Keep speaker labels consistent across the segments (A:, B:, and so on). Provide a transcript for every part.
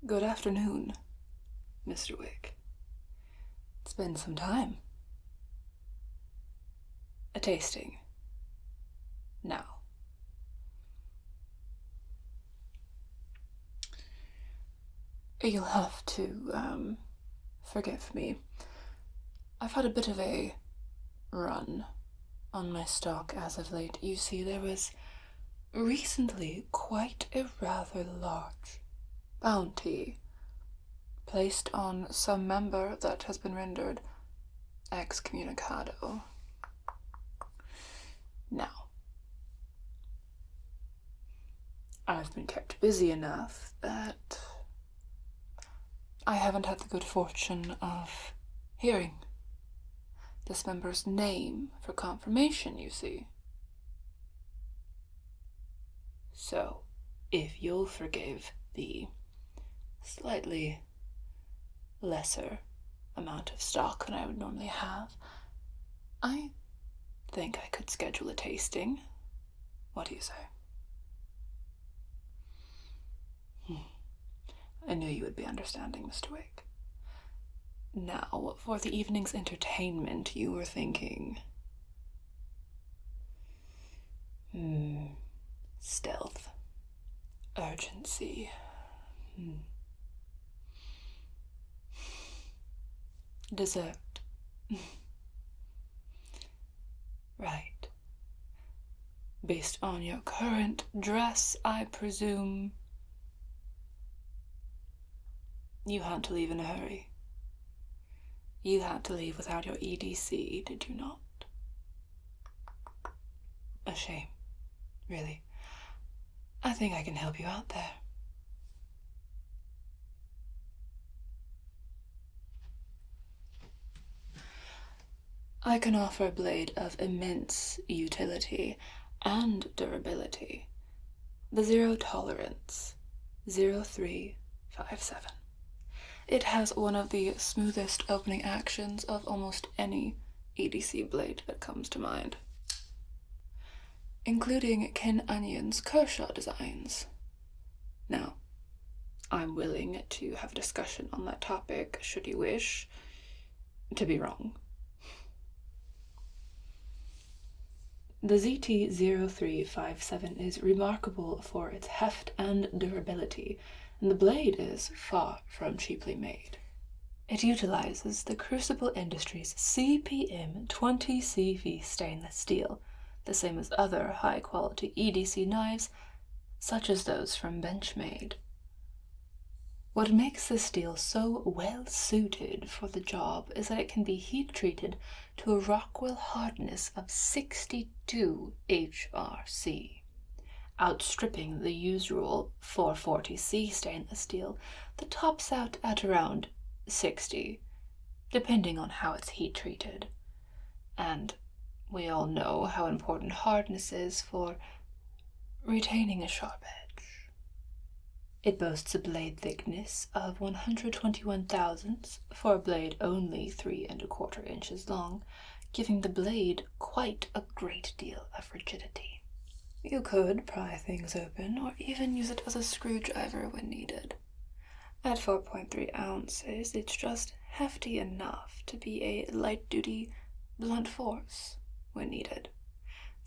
A: Good afternoon, Mr. Wick. It's been some time. A tasting. Now. You'll have to, forgive me. I've had a bit of a run on my stock as of late. You see, there was recently quite a rather large bounty placed on some member that has been rendered excommunicado. Now, I've been kept busy enough that I haven't had the good fortune of hearing this member's name for confirmation, you see. So, if you'll forgive the slightly lesser amount of stock than I would normally have, I think I could schedule a tasting. What do you say? I knew you would be understanding, Mr. Wick. Now, for the evening's entertainment, you were thinking... stealth. Urgency. Dessert. Right. Based on your current dress, I presume you had to leave in a hurry. You had to leave without your EDC, did you not? A shame. Really. I think I can help you out there. I can offer a blade of immense utility and durability. The Zero Tolerance 0357. It has one of the smoothest opening actions of almost any EDC blade that comes to mind, including Ken Onion's Kershaw designs. Now, I'm willing to have a discussion on that topic should you wish to be wrong. The ZT-0357 is remarkable for its heft and durability, and the blade is far from cheaply made. It utilizes the Crucible Industries CPM 20CV stainless steel, the same as other high-quality EDC knives, such as those from Benchmade. What makes this steel so well-suited for the job is that it can be heat-treated to a Rockwell hardness of 62 HRC, outstripping the usual 440C stainless steel that tops out at around 60, depending on how it's heat-treated. And we all know how important hardness is for retaining a sharp edge. It boasts a blade thickness of 121 thousandths for a blade only 3¼ inches long, giving the blade quite a great deal of rigidity. You could pry things open or even use it as a screwdriver when needed. At 4.3 ounces, it's just hefty enough to be a light-duty blunt force when needed.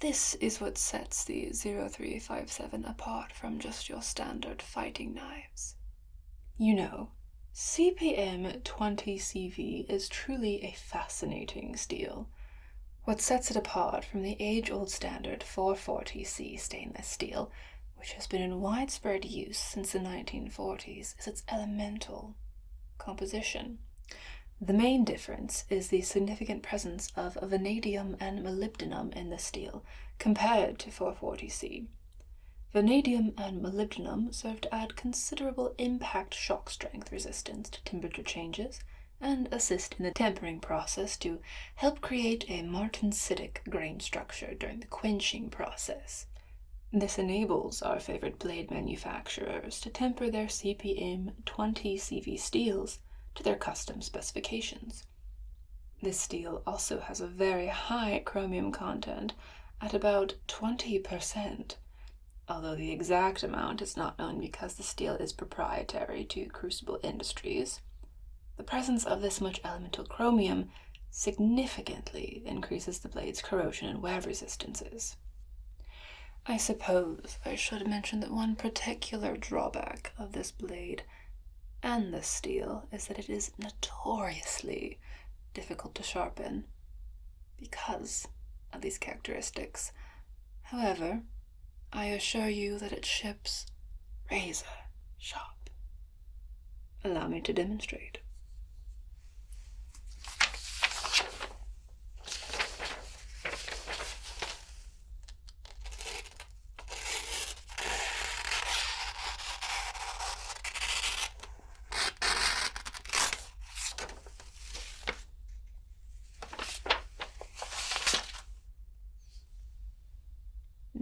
A: This is what sets the 0357 apart from just your standard fighting knives. You know, CPM 20CV is truly a fascinating steel. What sets it apart from the age-old standard 440C stainless steel, which has been in widespread use since the 1940s, is its elemental composition. The main difference is the significant presence of vanadium and molybdenum in the steel compared to 440C. Vanadium and molybdenum serve to add considerable impact shock strength resistance to temperature changes and assist in the tempering process to help create a martensitic grain structure during the quenching process. This enables our favorite blade manufacturers to temper their CPM 20CV steels to their custom specifications. This steel also has a very high chromium content at about 20%, although the exact amount is not known because the steel is proprietary to Crucible Industries. The presence of this much elemental chromium significantly increases the blade's corrosion and wear resistances. I suppose I should mention that one particular drawback of this blade and this steel is that it is notoriously difficult to sharpen because of these characteristics. However, I assure you that it ships razor sharp. Allow me to demonstrate.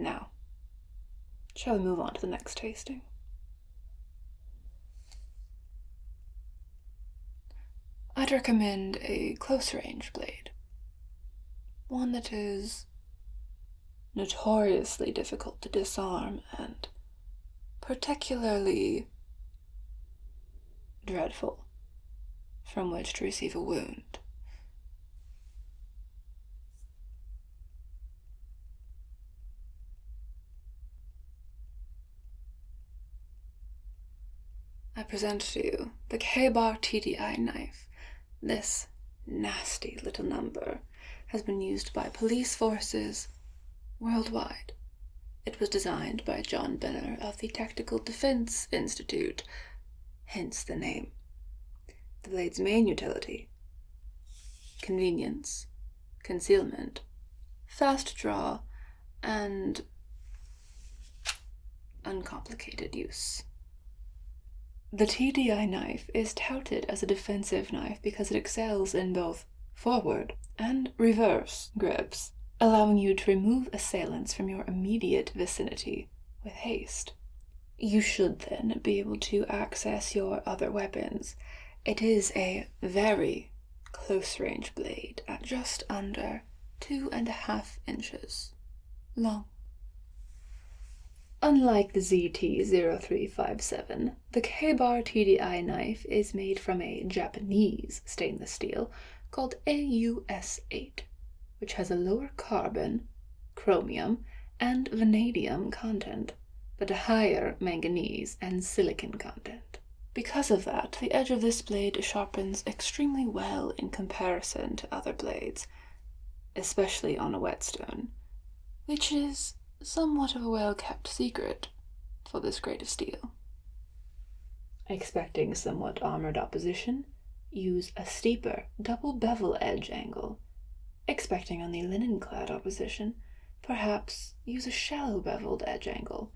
A: Now, shall we move on to the next tasting? I'd recommend a close-range blade. One that is notoriously difficult to disarm and particularly dreadful from which to receive a wound. I present to you the K-Bar TDI knife. This nasty little number has been used by police forces worldwide. It was designed by John Benner of the Tactical Defense Institute, hence the name. The blade's main utility: convenience, concealment, fast draw, and uncomplicated use. The TDI knife is touted as a defensive knife because it excels in both forward and reverse grips, allowing you to remove assailants from your immediate vicinity with haste. You should then be able to access your other weapons. It is a very close-range blade at just under 2.5 inches long. Unlike the ZT-0357, the K-Bar TDI knife is made from a Japanese stainless steel called AUS8, which has a lower carbon, chromium, and vanadium content, but a higher manganese and silicon content. Because of that, the edge of this blade sharpens extremely well in comparison to other blades, especially on a whetstone, which is somewhat of a well-kept secret for this grade of steel. Expecting somewhat armored opposition, use a steeper double bevel edge angle. Expecting on the linen-clad opposition, perhaps use a shallow beveled edge angle.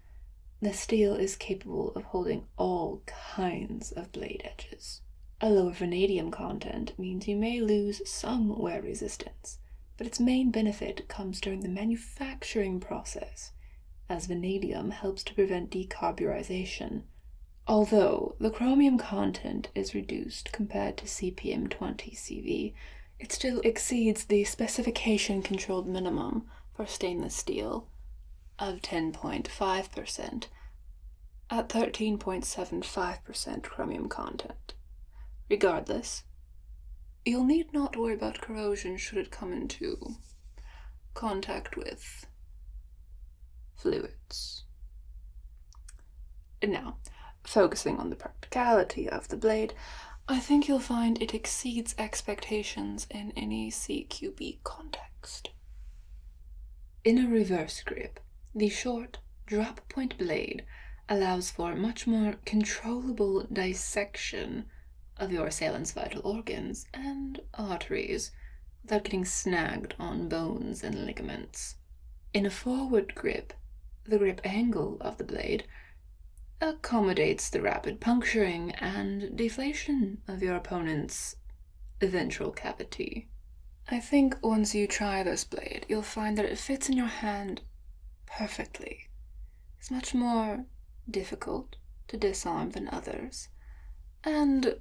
A: The steel is capable of holding all kinds of blade edges. A lower vanadium content means you may lose some wear resistance, but its main benefit comes during the manufacturing process, as vanadium helps to prevent decarburization. Although the chromium content is reduced compared to CPM 20CV, it still exceeds the specification-controlled minimum for stainless steel of 10.5% at 13.75% chromium content. Regardless, you'll need not worry about corrosion should it come into contact with fluids. Now, focusing on the practicality of the blade, I think you'll find it exceeds expectations in any CQB context. In a reverse grip, the short, drop-point blade allows for much more controllable dissection of your assailant's vital organs and arteries without getting snagged on bones and ligaments. In a forward grip, the grip angle of the blade accommodates the rapid puncturing and deflation of your opponent's ventral cavity. I think once you try this blade, you'll find that it fits in your hand perfectly. It's much more difficult to disarm than others, and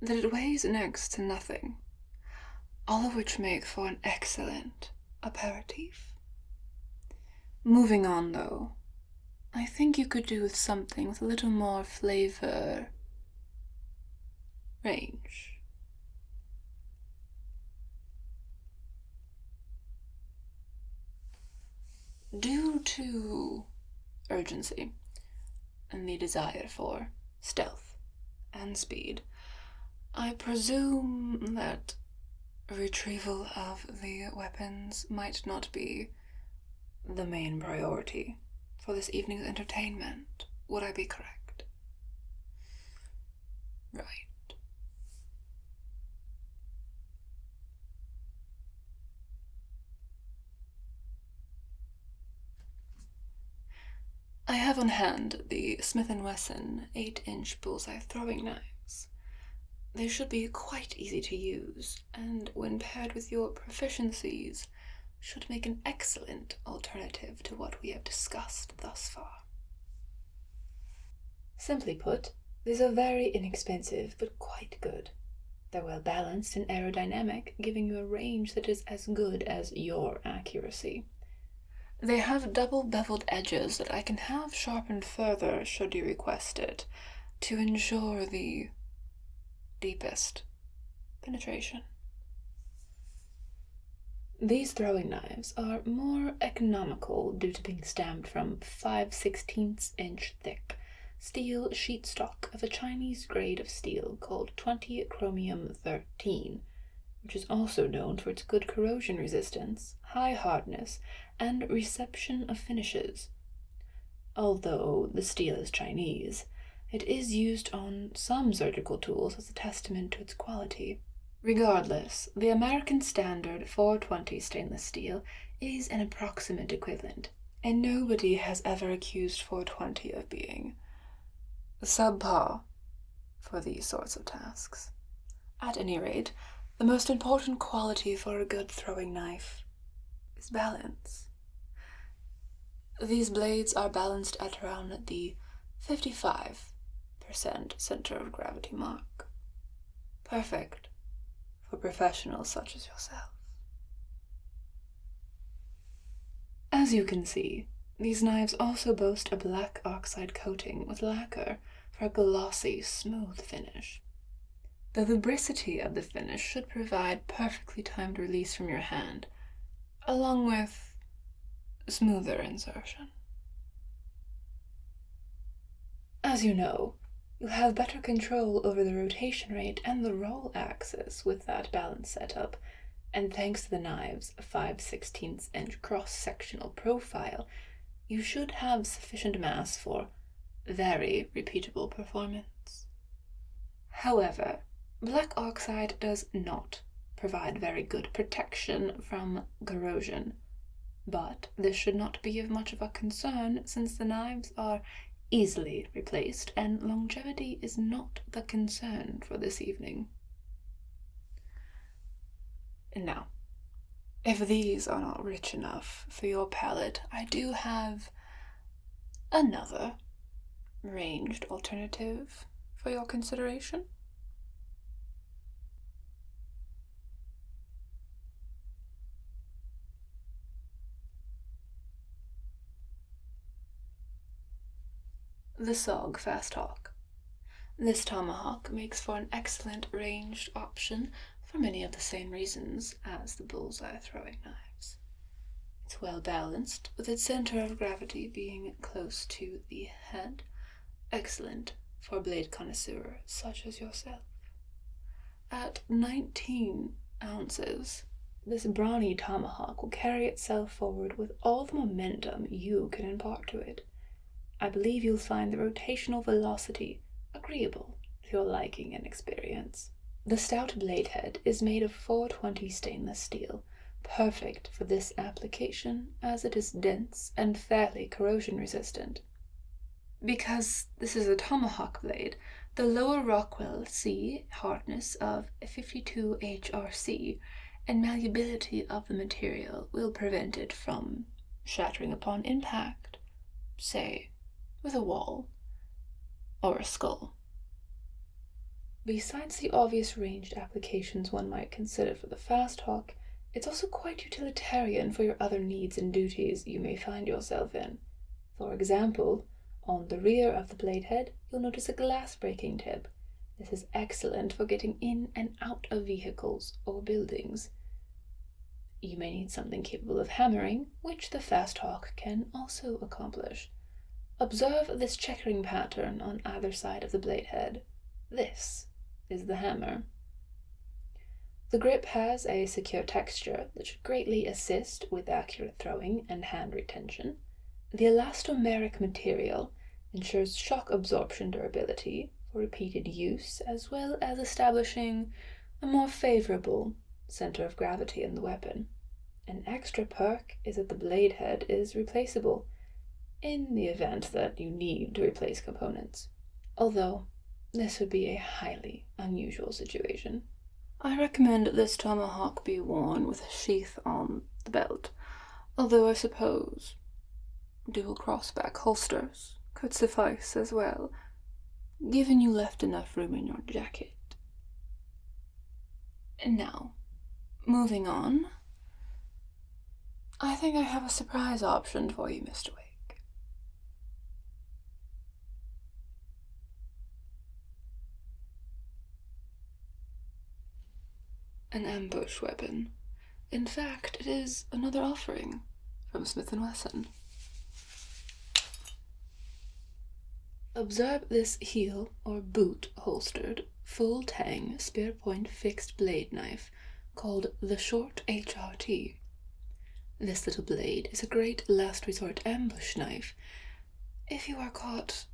A: that it weighs next to nothing, all of which make for an excellent aperitif. Moving on, though, I think you could do with something with a little more flavor range. Due to urgency and the desire for stealth and speed, I presume that retrieval of the weapons might not be the main priority for this evening's entertainment. Would I be correct? Right. I have on hand the Smith & Wesson 8-inch Bullseye throwing knives. They should be quite easy to use, and when paired with your proficiencies, should make an excellent alternative to what we have discussed thus far. Simply put, these are very inexpensive but quite good. They're well balanced and aerodynamic, giving you a range that is as good as your accuracy. They have double beveled edges that I can have sharpened further should you request it, to ensure the deepest penetration. These throwing knives are more economical due to being stamped from 5/16 inch thick steel sheet stock of a Chinese grade of steel called 20 chromium 13, which is also known for its good corrosion resistance, high hardness, and reception of finishes. Although the steel is Chinese, it is used on some surgical tools as a testament to its quality. Regardless, the American standard 420 stainless steel is an approximate equivalent, and nobody has ever accused 420 of being subpar for these sorts of tasks. At any rate, the most important quality for a good throwing knife is balance. These blades are balanced at around the 55% center of gravity mark. Perfect for professionals such as yourself. As you can see, these knives also boast a black oxide coating with lacquer for a glossy, smooth finish. The lubricity of the finish should provide perfectly timed release from your hand, along with smoother insertion. As you know, you'll have better control over the rotation rate and the roll axis with that balance setup, and thanks to the knive's 5/16 inch cross-sectional profile, you should have sufficient mass for very repeatable performance. However, black oxide does not provide very good protection from corrosion, but this should not be of much of a concern since the knives are easily replaced and longevity is not the concern for this evening. And now, if these are not rich enough for your palate, I do have another ranged alternative for your consideration. The SOG Fasthawk. This tomahawk makes for an excellent ranged option for many of the same reasons as the Bullseye throwing knives. It's well balanced, with its center of gravity being close to the head, excellent for a blade connoisseur such as yourself. At 19 ounces, this brawny tomahawk will carry itself forward with all the momentum you can impart to it. I believe you'll find the rotational velocity agreeable to your liking and experience. The stout blade head is made of 420 stainless steel, perfect for this application as it is dense and fairly corrosion resistant. Because this is a tomahawk blade, the lower Rockwell C hardness of 52 HRC and malleability of the material will prevent it from shattering upon impact, say, with a wall or a skull. Besides the obvious ranged applications one might consider for the Fasthawk, it's also quite utilitarian for your other needs and duties you may find yourself in. For example, on the rear of the blade head, you'll notice a glass-breaking tip. This is excellent for getting in and out of vehicles or buildings. You may need something capable of hammering, which the Fasthawk can also accomplish. Observe this checkering pattern on either side of the blade head. This is the hammer. The grip has a secure texture that should greatly assist with accurate throwing and hand retention. The elastomeric material ensures shock absorption durability for repeated use, as well as establishing a more favorable center of gravity in the weapon. An extra perk is that the blade head is replaceable in the event that you need to replace components, although this would be a highly unusual situation. I recommend this tomahawk be worn with a sheath on the belt, although I suppose dual crossback holsters could suffice as well, given you left enough room in your jacket. And now, moving on, I think I have a surprise option for you, Mr. Wick. An ambush weapon. In fact, it is another offering from Smith & Wesson. Observe this heel or boot holstered, full tang, spear point fixed blade knife called the short HRT. This little blade is a great last resort ambush knife if you are caught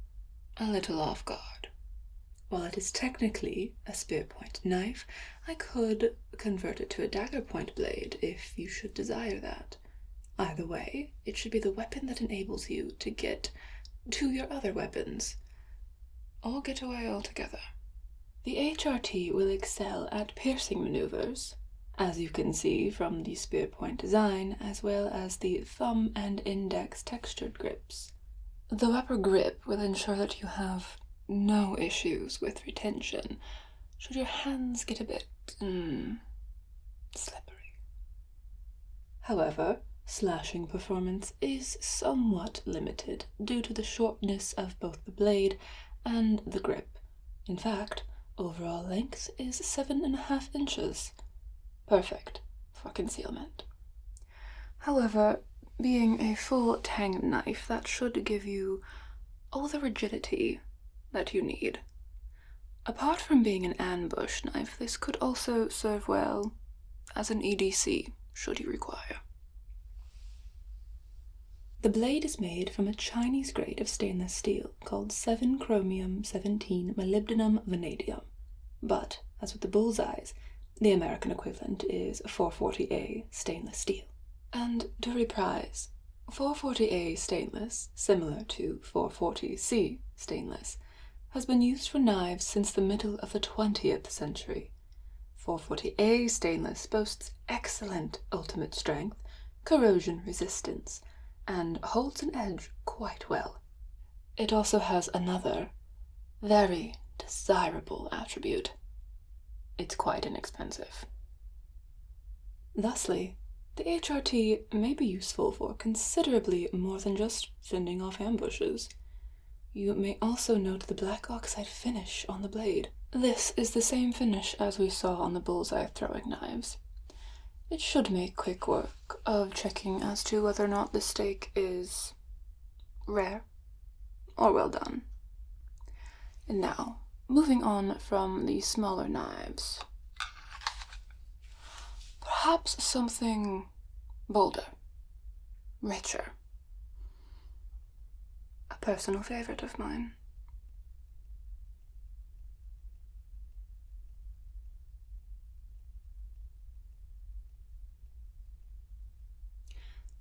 A: a little off guard. While it is technically a spear point knife, I could convert it to a dagger point blade if you should desire that. Either way, it should be the weapon that enables you to get to your other weapons, or get away altogether. The HRT will excel at piercing maneuvers, as you can see from the spear point design, as well as the thumb and index textured grips. The upper grip will ensure that you have no issues with retention, should your hands get a bit slippery. However, slashing performance is somewhat limited due to the shortness of both the blade and the grip. In fact, overall length is 7.5 inches. Perfect for concealment. However, being a full tang knife, that should give you all the rigidity that you need. Apart from being an ambush knife, this could also serve well as an EDC, should you require. The blade is made from a Chinese grade of stainless steel called 7-chromium-17 molybdenum vanadium, but, as with the Bullseyes, the American equivalent is 440A stainless steel. And to reprise, 440A stainless, similar to 440C stainless, has been used for knives since the middle of the 20th century. 440A stainless boasts excellent ultimate strength, corrosion resistance, and holds an edge quite well. It also has another, very desirable attribute. It's quite inexpensive. Thusly, the HRT may be useful for considerably more than just fending off ambushes. You may also note the black oxide finish on the blade. This is the same finish as we saw on the Bullseye throwing knives. It should make quick work of checking as to whether or not the steak is rare or well done. And now, moving on from the smaller knives, perhaps something bolder, richer. A personal favorite of mine.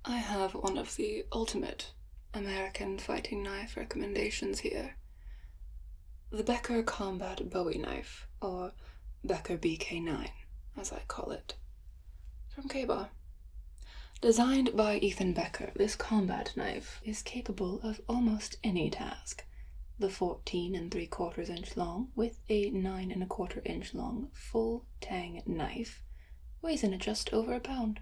A: I have one of the ultimate American fighting knife recommendations here. The Becker Combat Bowie Knife, or Becker BK9, as I call it, from K-Bar. Designed by Ethan Becker, this combat knife is capable of almost any task. The 14 3/4 inch long with a 9 1/4 inch long full tang knife weighs in at just over a pound,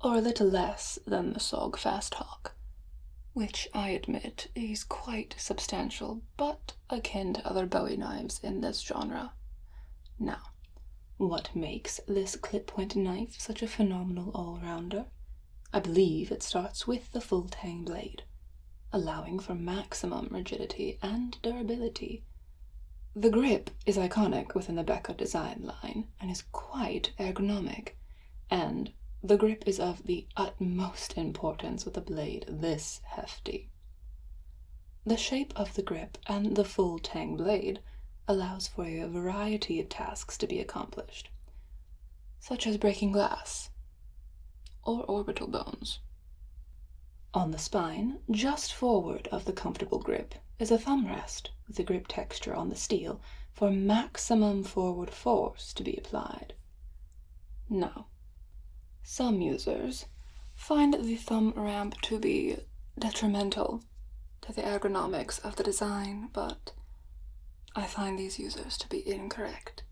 A: or a little less than the SOG Fasthawk. which I admit is quite substantial, but akin to other Bowie knives in this genre. Now, what makes this clip-point knife such a phenomenal all-rounder? I believe it starts with the full tang blade, allowing for maximum rigidity and durability. The grip is iconic within the Becca design line and is quite ergonomic, and the grip is of the utmost importance with a blade this hefty. The shape of the grip and the full tang blade allows for a variety of tasks to be accomplished, such as breaking glass or orbital bones. On the spine, just forward of the comfortable grip, is a thumb rest with the grip texture on the steel for maximum forward force to be applied. Now, some users find the thumb ramp to be detrimental to the ergonomics of the design, but I find these users to be incorrect,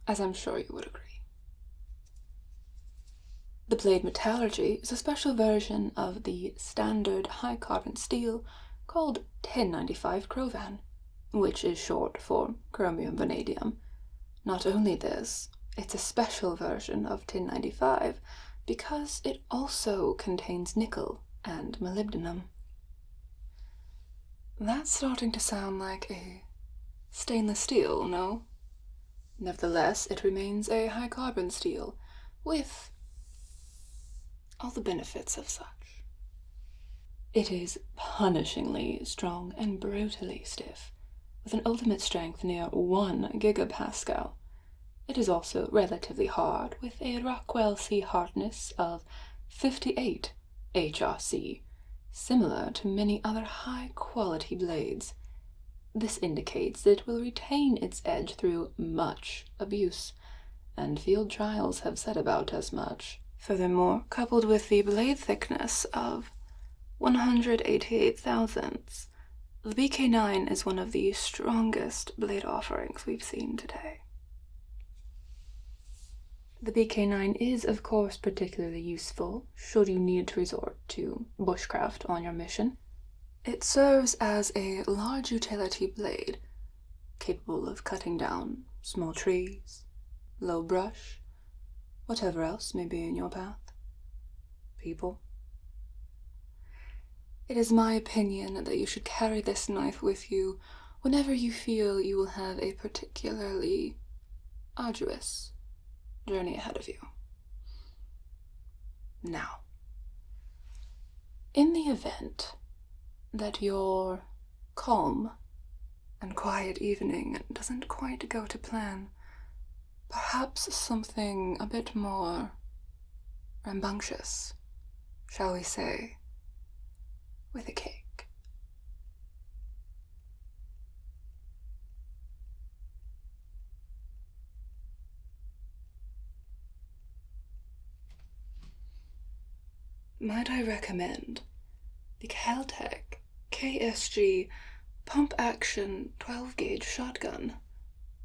A: as I'm sure you would agree. The blade metallurgy is a special version of the standard high-carbon steel called 1095 Chrovan, which is short for chromium vanadium. Not only this, it's a special version of 1095 because it also contains nickel and molybdenum. That's starting to sound like a stainless steel, no? Nevertheless, it remains a high-carbon steel with all the benefits of such. It is punishingly strong and brutally stiff, with an ultimate strength near 1 gigapascal. It is also relatively hard, with a Rockwell C hardness of 58 HRC, similar to many other high-quality blades. This indicates that it will retain its edge through much abuse, and field trials have said about as much. Furthermore, coupled with the blade thickness of 188 thousandths, the BK9 is one of the strongest blade offerings we've seen today. The BK9 is, of course, particularly useful should you need to resort to bushcraft on your mission. It serves as a large utility blade, capable of cutting down small trees, low brush, whatever else may be in your path. People. It is my opinion that you should carry this knife with you whenever you feel you will have a particularly arduous journey ahead of you. Now, in the event that your calm and quiet evening doesn't quite go to plan, perhaps something a bit more rambunctious, shall we say, with a cake. Might I recommend the Caltech KSG pump action 12-gauge shotgun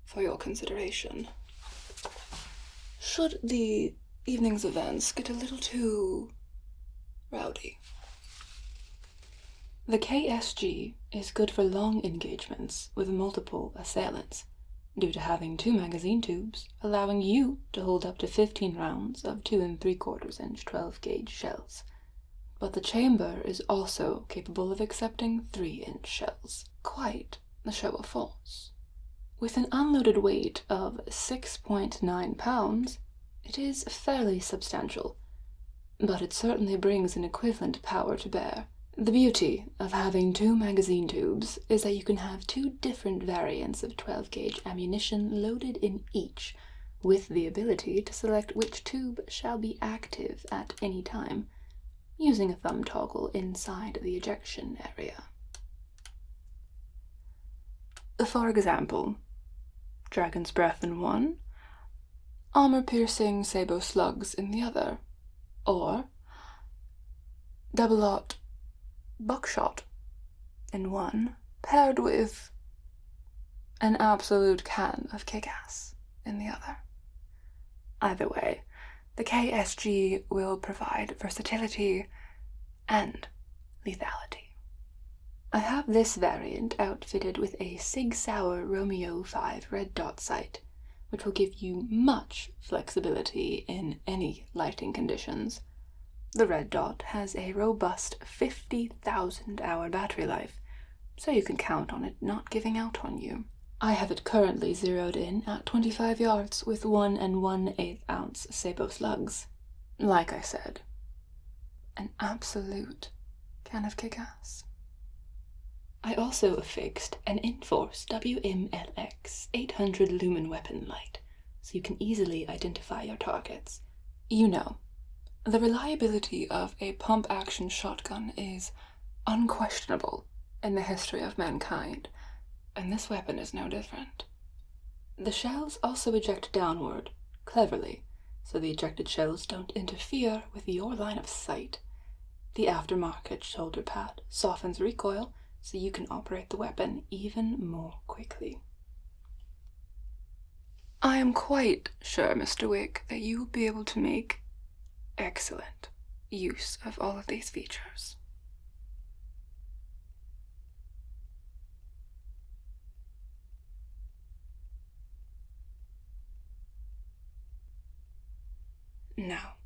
A: for your consideration, should the evening's events get a little too rowdy. The KSG is good for long engagements with multiple assailants, due to having 2 magazine tubes, allowing you to hold up to 15 rounds of 2 3/4-inch 12-gauge shells. But the chamber is also capable of accepting 3-inch shells. Quite the show of force. With an unloaded weight of 6.9 pounds, it is fairly substantial, but it certainly brings an equivalent power to bear. The beauty of having 2 magazine tubes is that you can have 2 different variants of 12-gauge ammunition loaded in each, with the ability to select which tube shall be active at any time, using a thumb toggle inside the ejection area. For example, Dragon's Breath in one, armor-piercing Sabo slugs in the other, or double-aught buckshot in one, paired with an absolute can of kick-ass in the other. Either way, the KSG will provide versatility and lethality. I have this variant outfitted with a Sig Sauer Romeo 5 red dot sight, which will give you much flexibility in any lighting conditions. The red dot has a robust 50,000-hour battery life, so you can count on it not giving out on you. I have it currently zeroed in at 25 yards with 1 1/8 ounce Sabo slugs. Like I said, an absolute can of kick-ass. I also affixed an Inforce WMLX 800 lumen weapon light, so you can easily identify your targets. You know, the reliability of a pump-action shotgun is unquestionable in the history of mankind, and this weapon is no different. The shells also eject downward, cleverly, so the ejected shells don't interfere with your line of sight. The aftermarket shoulder pad softens recoil, so you can operate the weapon even more quickly. I am quite sure, Mr. Wick, that you will be able to make excellent use of all of these features. Now,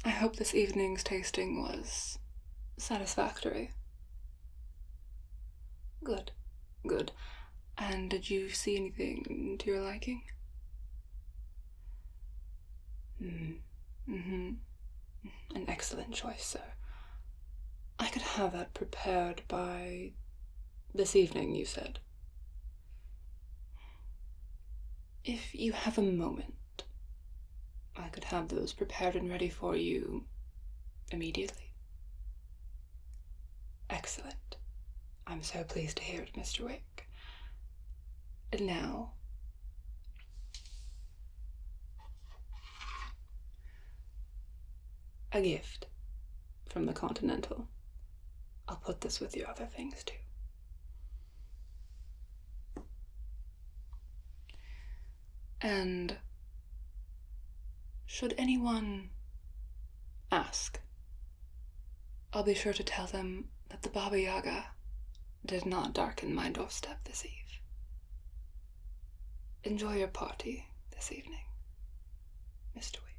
A: I hope this evening's tasting was satisfactory. Good, good. And did you see anything to your liking? An excellent choice, sir. I could have that prepared by this evening, you said. If you have a moment, I could have those prepared and ready for you immediately. Excellent. I'm so pleased to hear it, Mr. Wick. And now, a gift from the Continental. I'll put this with your other things too. And should anyone ask, I'll be sure to tell them that the Baba Yaga did not darken my doorstep this eve. Enjoy your party this evening, Mr. Wick.